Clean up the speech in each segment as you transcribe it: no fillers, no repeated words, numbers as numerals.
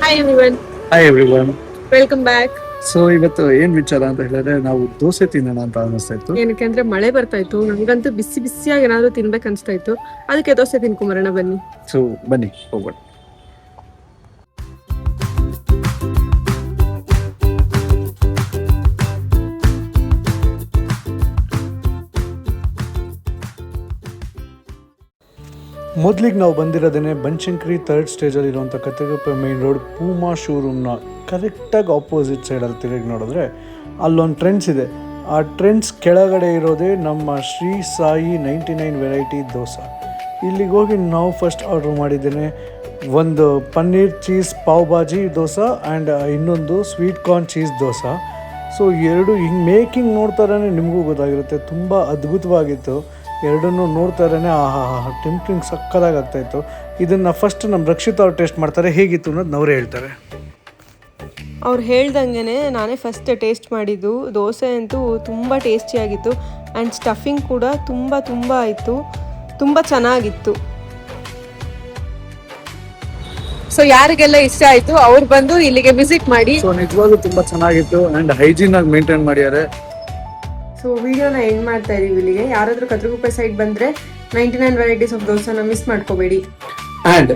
Hi everyone, hi everyone. welcome back. So ಇವತ್ತು ಏನ್ ವಿಚಾರ ಅಂತ ಹೇಳಿದ್ರೆ ನಾವು ದೋಸೆ ತಿನ್ನೋಣ ಅಂತ ಅನಿಸ್ತಾ ಇತ್ತು. ಏನಕ್ಕೆ ಅಂದ್ರೆ ಮಳೆ ಬರ್ತಾ ಇತ್ತು, ನಂಗಂತೂ ಬಿಸಿ ಬಿಸಿಯಾಗಿ ಏನಾದ್ರು ತಿನ್ಬೇಕು ಅನ್ಸ್ತಾ ಇತ್ತು. ಅದಕ್ಕೆ ದೋಸೆ ತಿನ್ಕೊಂಬರೋಣ ಬನ್ನಿ. ಸೊ ಬನ್ನಿ ಹೋಗೋಣ. ಮೊದಲಿಗೆ ನಾವು ಬಂದಿರೋದೇ ಬನಶಂಕರಿ ಥರ್ಡ್ ಸ್ಟೇಜಲ್ಲಿ ಇರುವಂಥ ಕತ್ತಗುಪ್ಪೆ ಮೇನ್ ರೋಡ್ ಪೂಮಾ ಶೋರೂಮ್ನ ಕರೆಕ್ಟಾಗಿ ಆಪೋಸಿಟ್ ಸೈಡಲ್ಲಿ ತಿರುಗಿ ನೋಡಿದ್ರೆ ಅಲ್ಲೊಂದು ಟ್ರೆಂಡ್ಸ್ ಇದೆ. ಆ ಟ್ರೆಂಡ್ಸ್ ಕೆಳಗಡೆ ಇರೋದೇ ನಮ್ಮ ಶ್ರೀ ಸಾಯಿ 99 ವೆರೈಟಿ ದೋಸೆ. ಇಲ್ಲಿಗೆ ಹೋಗಿ ನಾವು ಫಸ್ಟ್ ಆರ್ಡ್ರ್ ಮಾಡಿದ್ದೇನೆ ಒಂದು ಪನ್ನೀರ್ ಚೀಸ್ ಪಾವ್ ಭಾಜಿ ದೋಸೆ ಆ್ಯಂಡ್ ಇನ್ನೊಂದು sweet corn cheese dosa. So ಎರಡು ಹಿಂಗೆ ಮೇಕಿಂಗ್ ನೋಡ್ತಾರೇ ನಿಮಗೂ ಗೊತ್ತಾಗಿರುತ್ತೆ, ತುಂಬ ಅದ್ಭುತವಾಗಿತ್ತು. ಎರಡನ್ನೂ ನೋಡ್ತಾರೇ ಟೆಂಪ್ಟಿಂಗ್ ಸಕ್ಕದಾಗಿ ಆಗ್ತಾಯಿತ್ತು. ಇದನ್ನು ಫಸ್ಟ್ ನಮ್ಮ ರಕ್ಷಿತ್ ಅವ್ರು ಟೇಸ್ಟ್ ಮಾಡ್ತಾರೆ, ಹೇಗಿತ್ತು ಅನ್ನೋದು ಅವರೇ ಹೇಳ್ತಾರೆ. ಅವ್ರು ಹೇಳ್ದಂಗೆ ನಾನೇ ಫಸ್ಟ್ ಟೇಸ್ಟ್ ಮಾಡಿದ್ದು. ದೋಸೆ ಅಂತೂ ತುಂಬ ಟೇಸ್ಟಿಯಾಗಿತ್ತು ಆ್ಯಂಡ್ ಸ್ಟಫಿಂಗ್ ಕೂಡ ತುಂಬ ಆಯಿತು, ತುಂಬ ಚೆನ್ನಾಗಿತ್ತು. ಸೊ ಯಾರಿಗೆಲ್ಲ ಇಷ್ಟ ಆಯಿತು ಅವ್ರು ಬಂದು ಇಲ್ಲಿಗೆ ವಿಸಿಟ್ ಮಾಡಿ. ಸೊ ನಿಜವಾಗ್ಲೂ ತುಂಬ ಚೆನ್ನಾಗಿತ್ತು ಆ್ಯಂಡ್ ಹೈಜೀನ್ ಆಗಿ ಮೇಂಟೈನ್ ಮಾಡಿದ್ದಾರೆ. ಸೊ ವಿಡಿಯೋನ ಎಂಡ್ ಮಾಡ್ತಾ ಇದೀವಿ ಇಲ್ಲಿಗೆ. ಯಾರಾದರೂ ಕತ್ರಗುಪ್ಪೆ ಸೈಡ್ ಬಂದರೆ 99 ವೆರೈಟೀಸ್ ಆಫ್ ದೋಸೆನ ಮಿಸ್ ಮಾಡ್ಕೋಬೇಡಿ. ಆ್ಯಂಡ್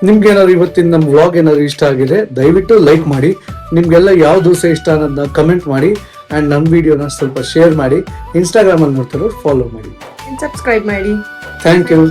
ನಿಮ್ಗೆ ಏನಾದ್ರು ಇವತ್ತಿನ ನಮ್ಮ ವ್ಲಾಗ್ ಏನಾದ್ರು ಇಷ್ಟ ಆಗಿದೆ ದಯವಿಟ್ಟು ಲೈಕ್ ಮಾಡಿ. ನಿಮ್ಗೆಲ್ಲ ಯಾವ ದೋಸೆ ಇಷ್ಟ ಅನ್ನೋದನ್ನ ಕಮೆಂಟ್ ಮಾಡಿ ಆ್ಯಂಡ್ ನಮ್ಮ ವಿಡಿಯೋನ ಸ್ವಲ್ಪ ಶೇರ್ ಮಾಡಿ. ಇನ್ಸ್ಟಾಗ್ರಾಮಲ್ಲಿ ನೋಡ್ತಾರೋ ಫಾಲೋ ಮಾಡಿ, ಸಬ್ಸ್ಕ್ರೈಬ್ ಮಾಡಿ. Thank you.